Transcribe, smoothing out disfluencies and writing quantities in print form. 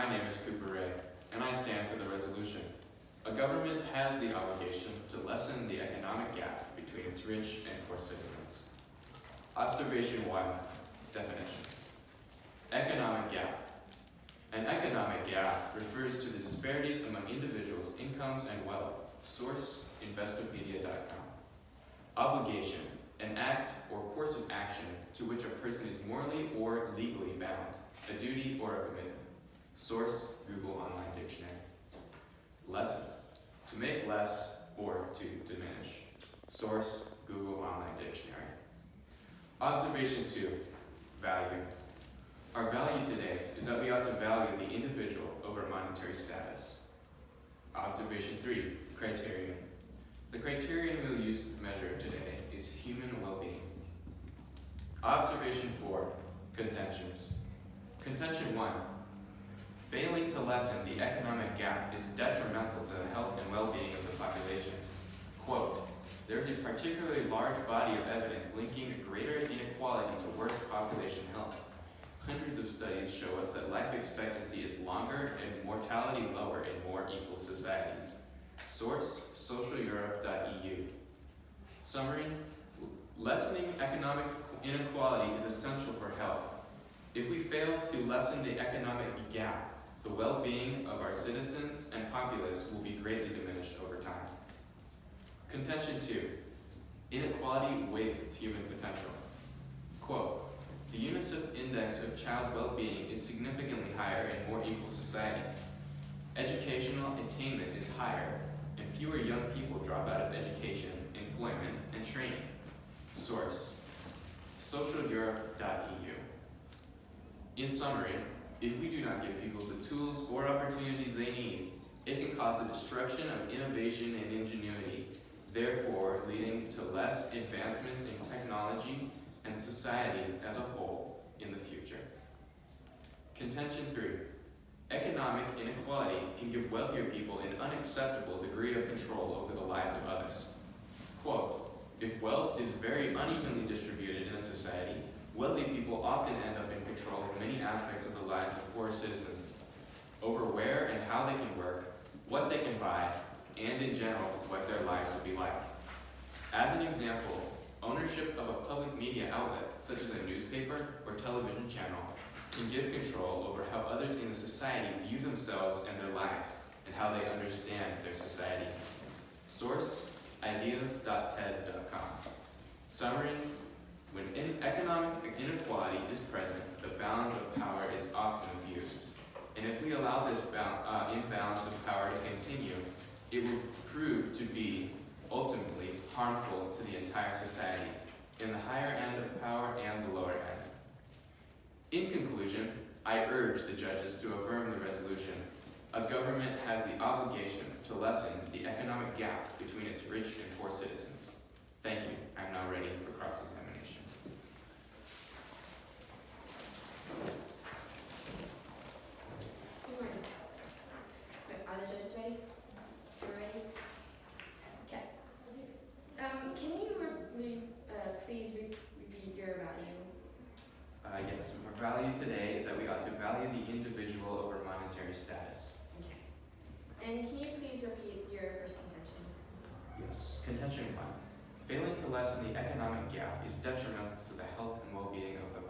My name is Cooper Ray, and I stand for the resolution. A government has the obligation to lessen the economic gap between its rich and poor citizens. Observation 1, definitions. Economic gap. An economic gap refers to the disparities among individuals' incomes and wealth. Source, Investopedia.com. Obligation, an act or course of action to which a person is morally or legally bound, a duty or a commitment. Source, Google Online Dictionary. Lessen, to make less or to diminish. Source, Google Online Dictionary. Observation 2, value. Our value today is that we ought to value the individual over monetary status. Observation 3, criterion. The criterion we'll use to measure today is human well-being. Observation 4, contentions. Contention 1, failing to lessen the economic gap is detrimental to the health and well-being of the population. Quote, there is a particularly large body of evidence linking greater inequality to worse population health. Hundreds of studies show us that life expectancy is longer and mortality lower in more equal societies. Source, socialeurope.eu. Summary, lessening economic inequality is essential for health. If we fail to lessen the economic gap, the well-being of our citizens and populace will be greatly diminished over time. Contention 2, inequality wastes human potential. Quote, the UNICEF Index of Child Well-Being is significantly higher in more equal societies. Educational attainment is higher, and fewer young people drop out of education, employment, and training. Source, socialeurope.eu. In summary, if we do not give people the tools or opportunities they need, it can cause the destruction of innovation and ingenuity, therefore leading to less advancements in technology and society as a whole in the future. Contention 3. Economic inequality can give wealthier people an unacceptable degree of control over the lives of others. Quote, if wealth is very unevenly distributed in a society, wealthy people often end up in control of many aspects of the lives of poor citizens, over where and how they can work, what they can buy, and in general, what their lives will be like. As an example, ownership of a public media outlet, such as a newspaper or television channel, can give control over how others in the society view themselves and their lives, and how they understand their society. Source, ideas.ted.com. Summary, when economic inequality is present, the balance of power is often abused. And if we allow this imbalance of power to continue, it will prove to be ultimately harmful to the entire society, in the higher end of power and the lower end. In conclusion, I urge the judges to affirm the resolution. A government has the obligation to lessen the economic gap between its rich and poor citizens. Thank you. I'm now ready for cross-examination. Good morning. Are the judges ready? You're ready? Okay. Can you please repeat your value? Yes, our value today is that we ought to value the individual over monetary status. Okay. And can you please repeat your first contention? Yes, contention 1. Failing to lessen the economic gap is detrimental to the health and well-being of the